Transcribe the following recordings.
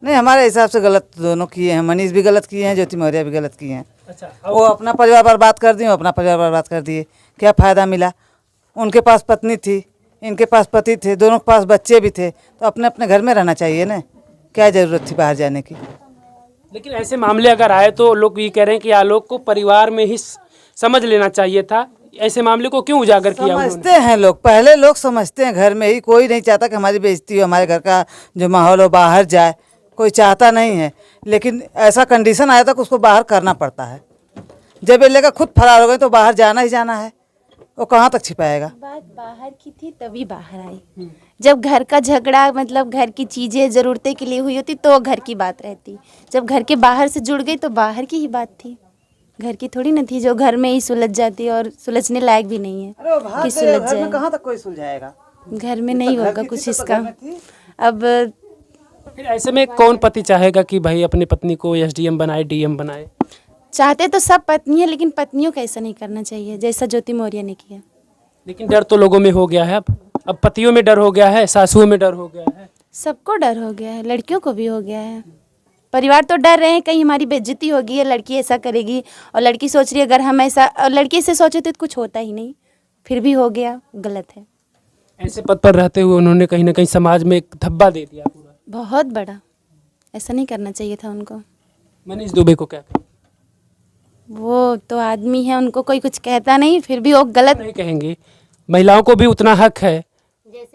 नहीं, हमारे हिसाब से गलत दोनों किए हैं। मनीष भी गलत किए हैं, ज्योति मौर्य भी गलत किए हैं। अच्छा, वो अपना परिवार बर्बाद कर दिए, अपना परिवार बर्बाद कर दिए। क्या फ़ायदा मिला? उनके पास पत्नी थी, इनके पास पति थे, दोनों के पास बच्चे भी थे, तो अपने अपने घर में रहना चाहिए ना। क्या ज़रूरत थी बाहर जाने की? लेकिन ऐसे मामले अगर आए तो लोग ये कह रहे हैं कि आलोक को परिवार में ही समझ लेना चाहिए था। ऐसे मामले को क्यों उजागर किया उन्होंने? समझते हैं लोग, पहले लोग समझते हैं घर में ही। कोई नहीं चाहता कि हमारी बेइज्जती हो, हमारे घर का जो माहौल हो बाहर जाए, कोई चाहता नहीं है। लेकिन ऐसा कंडीशन आया था कि उसको बाहर करना पड़ता है। जब ये लेकर खुद फरार हो गए तो बाहर जाना ही जाना है। वो कहाँ तक छिपाएगा? बात बाहर की थी तभी बाहर आई। जब घर का झगड़ा मतलब घर की चीज़ें ज़रूरतें के लिए हुई होती तो घर की बात रहती। जब घर के बाहर से जुड़ गई तो बाहर की ही बात थी, घर की थोड़ी ना थी जो घर में ही सुलझ जाती और सुलझने लायक भी नहीं है अरे वो भाग कि गए, सुलझ घर में जाए। कहाँ तक कोई सुलझाएगा? घर में नहीं होगा कुछ इसका। अब फिर ऐसे में कौन पति चाहेगा कि भाई अपनी पत्नी को एसडीएम बनाए, डीएम बनाए? चाहते तो सब पत्नी है, लेकिन पत्नियों को ऐसा नहीं करना चाहिए जैसा ज्योति मौर्य ने किया। लेकिन डर तो लोगों में हो गया है। अब पतियों में डर हो गया है, सासुओं में डर हो गया है, सबको डर हो गया है, लड़कियों को भी हो गया है। परिवार तो डर रहे हैं कहीं हमारी बेइज्जती होगी या लड़की ऐसा करेगी, और लड़की सोच रही है अगर हम ऐसा, और लड़की ऐसे सोचे तो कुछ होता ही नहीं, फिर भी हो गया, गलत है। ऐसे पद पर रहते हुए उन्होंने कहीं ना कहीं समाज में एक धब्बा दे दिया पूरा। बहुत बड़ा, ऐसा नहीं करना चाहिए था उनको। मनीष दुबे को क्या कहें? वो तो आदमी है, उनको कोई कुछ कहता नहीं, फिर भी वो गलत। नहीं कहेंगे, महिलाओं को भी उतना हक है,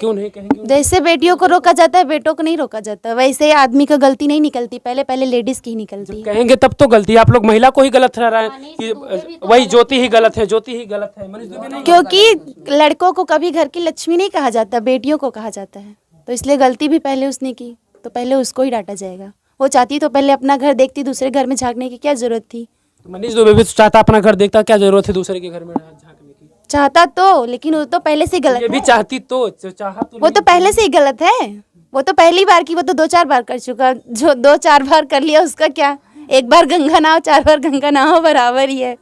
क्यों नहीं कहेंगे? जैसे बेटियों को रोका जाता है बेटों को नहीं रोका जाता, वैसे आदमी का गलती नहीं निकलती, पहले पहले लेडीज की ही निकलती है। कहेंगे तब तो गलती। आप लोग महिला को ही गलत ठहरा रहे हैं कि वही ज्योति ही गलत है, ज्योति ही गलत है, मनीष दुबे नहीं। क्योंकि लड़कों को कभी घर की लक्ष्मी नहीं कहा जाता, बेटियों को कहा जाता है, तो इसलिए गलती भी पहले उसने की तो पहले उसको ही डांटा जाएगा। वो चाहती तो पहले अपना घर देखती, दूसरे घर में झांकने की क्या जरूरत थी? मनीष दुबे भी चाहता अपना घर देखता, क्या जरूरत है दूसरे के घर में झांकने की? चाहता तो, लेकिन वो तो पहले से ही गलत ये भी है। चाहती तो चाहा तो वो तो पहले से ही गलत है। वो तो पहली बार की, वो तो 2-4 बार कर चुका। जो 2-4 बार कर लिया उसका क्या? एक बार गंगा नहाओ 4 बार गंगा नहाओ बराबर ही है,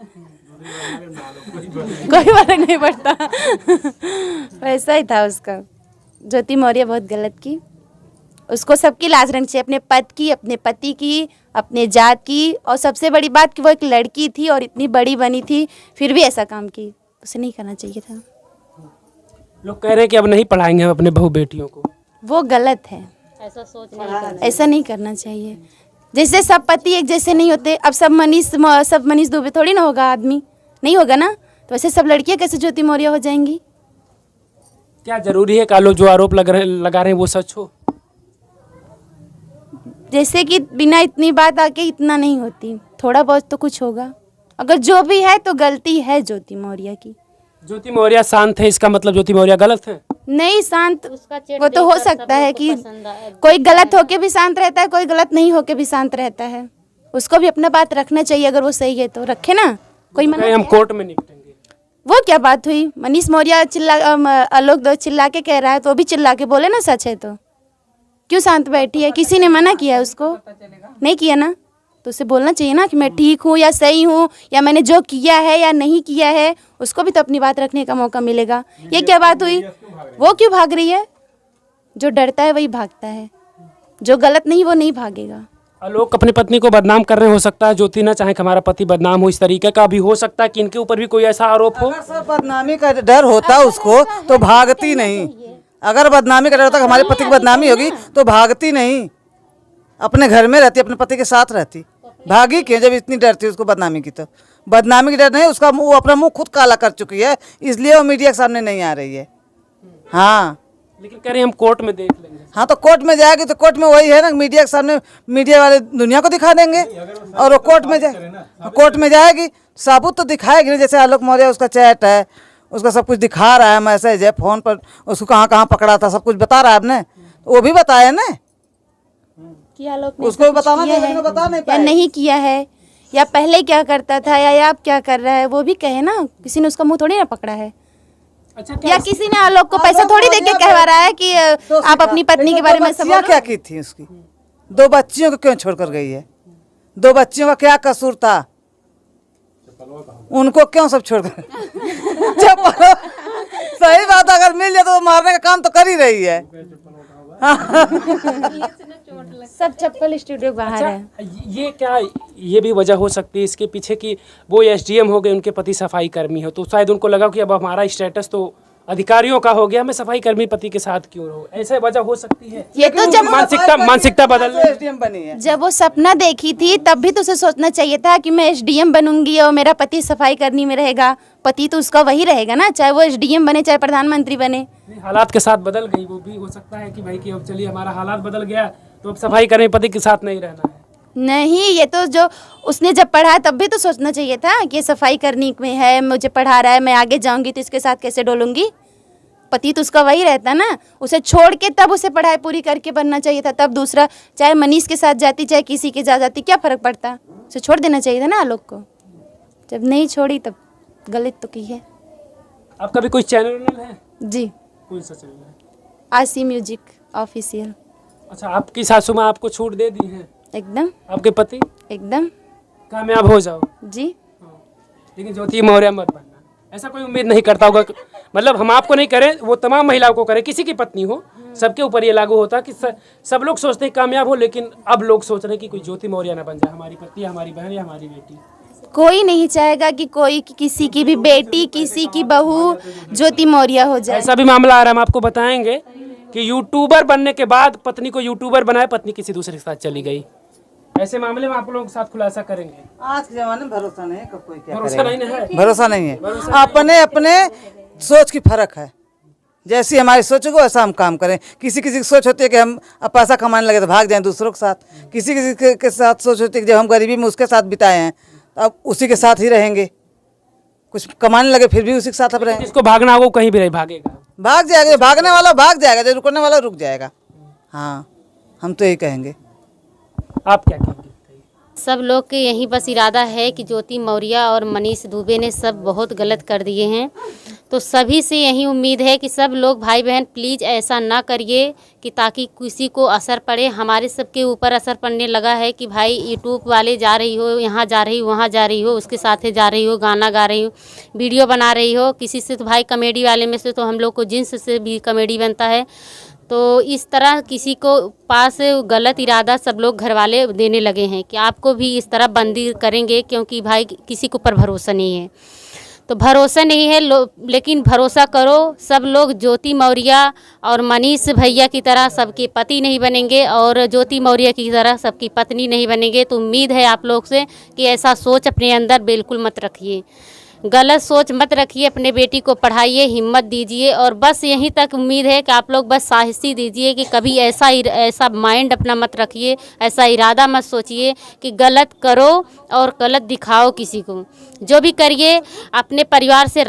कोई फर्क नहीं पड़ता। वैसा ही था उसका। ज्योति मौर्य बहुत गलत की, उसको सबकी लाज रखनी चाहिए, अपने पद की, अपने पति की, अपने जात की, और सबसे बड़ी बात कि वो एक लड़की थी और इतनी बड़ी बनी थी फिर भी ऐसा काम की, उसे नहीं करना चाहिए था। लोग कह रहे हैं कि अब नहीं पढ़ाएंगे हम अपने बहू बेटियों को। वो गलत है, ऐसा नहीं करना चाहिए। जैसे सब पति एक जैसे नहीं होते, अब सब मनीष दुबे थोड़ी ना होगा आदमी, नहीं होगा ना, तो वैसे सब लड़कियां कैसे ज्योति मौर्य हो जाएंगी? क्या जरूरी है कि लोग जो आरोप लगा रहे हैं वो सच हो? जैसे कि बिना इतनी बात आके इतना नहीं होती, थोड़ा बहुत तो कुछ होगा। अगर जो भी है तो गलती है ज्योति मौर्य की। ज्योति मौर्य शांत है, इसका मतलब ज्योति मौर्य गलत है? नहीं, शांत वो तो हो सकता है कि कोई गलत होके भी शांत रहता है, कोई गलत नहीं होके भी शांत रहता है। उसको भी अपना बात रखना चाहिए, अगर वो सही है तो रखे ना, कोई मना। हम कोर्ट में निपटेंगे। वो क्या बात हुई? मनीष मौर्य आलोक चिल्ला के कह रहा है तो वो भी चिल्ला के बोले ना, सच है तो क्यों शांत बैठी है? किसी ने मना किया है उसको? नहीं किया ना, तो उसे बोलना चाहिए ना कि मैं ठीक हूँ या सही हूँ, या मैंने जो किया है या नहीं किया है, उसको भी तो अपनी बात रखने का मौका मिलेगा। ये क्या बात हुई? वो क्यों भाग रही है? जो डरता है वही भागता है, जो गलत नहीं वो नहीं भागेगा। आलोक अपनी पत्नी को बदनाम कर रहे, हो सकता है ज्योति ना चाहे कि हमारा पति बदनाम हो, इस तरीके का भी हो सकता है कि इनके ऊपर भी कोई ऐसा आरोप हो। अगर सर बदनामी का डर होता उसको तो भागती नहीं। अगर बदनामी का डर होता हमारे पति की बदनामी होगी तो भागती नहीं, अपने घर में रहती, अपने पति के साथ रहती। भागी क्यों जब इतनी डर थी उसको बदनामी की? तो बदनामी की डर नहीं, उसका मुंह, अपना मुंह खुद काला कर चुकी है, इसलिए वो मीडिया के सामने नहीं आ रही है। हाँ, लेकिन कह रहे हैं हम कोर्ट में देख लेंगे। हाँ तो कोर्ट में जाएगी तो कोर्ट में वही है ना, मीडिया के सामने मीडिया वाले दुनिया को दिखा देंगे, और वो कोर्ट में जाएगी साबुत तो दिखाएगी ना। जैसे आलोक मौर्य, उसका चैट है, उसका सब कुछ दिखा रहा है, मैसेज है, फोन पर उसको कहाँ कहाँ पकड़ा था सब कुछ बता रहा है आपने, वो भी बताया ना कि आलोक ने उसको भी बताना चाहिए, लेकिन वो बता नहीं या पाए। नहीं किया है, या पहले क्या करता था, या अब क्या कर रहा है, वो भी कहे ना। किसी ने उसका मुंह थोड़ी ना पकड़ा है, अच्छा, या किसी ने आलोक को पैसा थोड़ी दे के कहवा रहा है कि आप अपनी पत्नी के बारे में सब क्या की थी उसकी? 2 बच्चियों को क्यों छोड़कर गई है? 2 बच्चियों का क्या कसूर था? उनको क्यों सब छोड़कर सही बात, अगर मिल जाए तो वो मारने का काम तो कर ही रही है। सब चप्पल स्टूडियो बाहर है। ये क्या, ये भी वजह हो सकती है इसके पीछे कि वो एसडीएम हो गए, उनके पति सफाई कर्मी हो, तो शायद उनको लगा कि अब हमारा स्टेटस तो अधिकारियों का हो गया, मैं सफाई कर्मी पति के साथ क्यों रहूं, ऐसे वजह हो सकती है। ये तो जब मानसिकता बदल एसडीएम बनी है। जब वो सपना देखी थी तब भी तो उसे सोचना चाहिए था कि मैं एसडीएम बनूंगी और मेरा पति सफाई करनी में रहेगा। पति तो उसका वही रहेगा ना, चाहे वो एसडीएम बने चाहे प्रधानमंत्री बने। हालात के साथ बदल गई, वो भी हो सकता है कि भाई कि अब चलिए हमारा हालात बदल गया तो अब सफाई कर्मी पति के साथ नहीं रहना है। नहीं, ये तो जो उसने जब पढ़ा तब भी तो सोचना चाहिए था कि ये सफाई करनी में है, मुझे पढ़ा रहा है, मैं आगे जाऊंगी तो इसके साथ कैसे डोलूंगी। पति तो उसका वही रहता ना, उसे छोड़ के तब उसे पढ़ाई पूरी करके बनना चाहिए था। तब दूसरा चाहे मनीष के साथ जाती चाहे किसी के साथ जाती, क्या फ़र्क पड़ता, उसे छोड़ देना चाहिए था ना आलोक को। जब नहीं छोड़ी तब गलत तो की है। आपका भी कोई चैनल है? जी, कौन सा चैनल है? आशी म्यूजिक ऑफिशियल। अच्छा, आपकी सासू माँ आपको छूट दे दी है? एकदम आपके पति एकदम कामयाब हो जाओ। जी। लेकिन ज्योति मौर्य मत बनना, ऐसा कोई उम्मीद नहीं करता होगा। मतलब हम आपको नहीं करें, वो तमाम महिलाओं को करें, किसी की पत्नी हो, सबके ऊपर ये लागू होता है कि सब लोग सोचते हैं कामयाब हो, लेकिन अब लोग सोच रहे हैं कि कोई ज्योति मौर्य ना बन जाए, हमारी पत्नी, हमारी बहन या हमारी बेटी। कोई नहीं चाहेगा कि कोई किसी की भी बेटी, किसी की बहू ज्योति मौर्य हो जाए। ऐसा भी मामला आ रहा है, हम आपको बताएंगे कि यूट्यूबर बनने के बाद पत्नी को यूट्यूबर बनाए, पत्नी किसी दूसरे के साथ चली गई। ऐसे मामले में आप लोगों के साथ खुलासा करेंगे। आज के जमाने में भरोसा नहीं है, कब कोई क्या भरोसा करेगा। नहीं है, भरोसा नहीं है। अपने अपने सोच की फर्क है, जैसी हमारी सोच हो वैसा हम काम करें। किसी किसी की सोच होती है कि हम अब पैसा कमाने लगे तो भाग जाएं दूसरों के साथ। किसी किसी के साथ सोच होती है कि जब हम गरीबी में उसके साथ बिताए हैं तो अब उसी के साथ ही रहेंगे। कुछ कमाने लगे फिर भी उसी के साथ अब रहेंगे। जिसको भागना होगा वो कहीं भी नहीं भागेगा, भाग जाएगा, भागने वाला भाग जाएगा, जो रुकने वाला रुक जाएगा। हाँ, हम तो यही कहेंगे। आप क्या कहेंगे? सब लोग के यही बस इरादा है कि ज्योति मौर्य और मनीष दुबे ने सब बहुत गलत कर दिए हैं। तो सभी से यही उम्मीद है कि सब लोग भाई बहन प्लीज़ ऐसा ना करिए कि ताकि किसी को असर पड़े। हमारे सबके ऊपर असर पड़ने लगा है कि भाई यूट्यूब वाले जा रही हो, यहाँ जा रही हो, वहाँ जा रही हो, उसके साथ जा रही हो, गाना गा रही हो, वीडियो बना रही हो। किसी से तो भाई कॉमेडी वाले में से तो हम लोग को जिन्स से भी कॉमेडी बनता है। तो इस तरह किसी को पास गलत इरादा सब लोग घर वाले देने लगे हैं कि आपको भी इस तरह बंदी करेंगे, क्योंकि भाई किसी के ऊपर भरोसा नहीं है। तो भरोसा नहीं है लेकिन भरोसा करो, सब लोग ज्योति मौर्य और मनीष भैया की तरह सबके पति नहीं बनेंगे और ज्योति मौर्य की तरह सबकी पत्नी नहीं बनेंगे। तो उम्मीद है आप लोग से कि ऐसा सोच अपने अंदर बिल्कुल मत रखिए, गलत सोच मत रखिए। अपने बेटी को पढ़ाइए, हिम्मत दीजिए और बस यहीं तक उम्मीद है कि आप लोग बस साहसी दीजिए कि कभी ऐसा माइंड अपना मत रखिए, ऐसा इरादा मत सोचिए कि गलत करो और गलत दिखाओ किसी को। जो भी करिए अपने परिवार से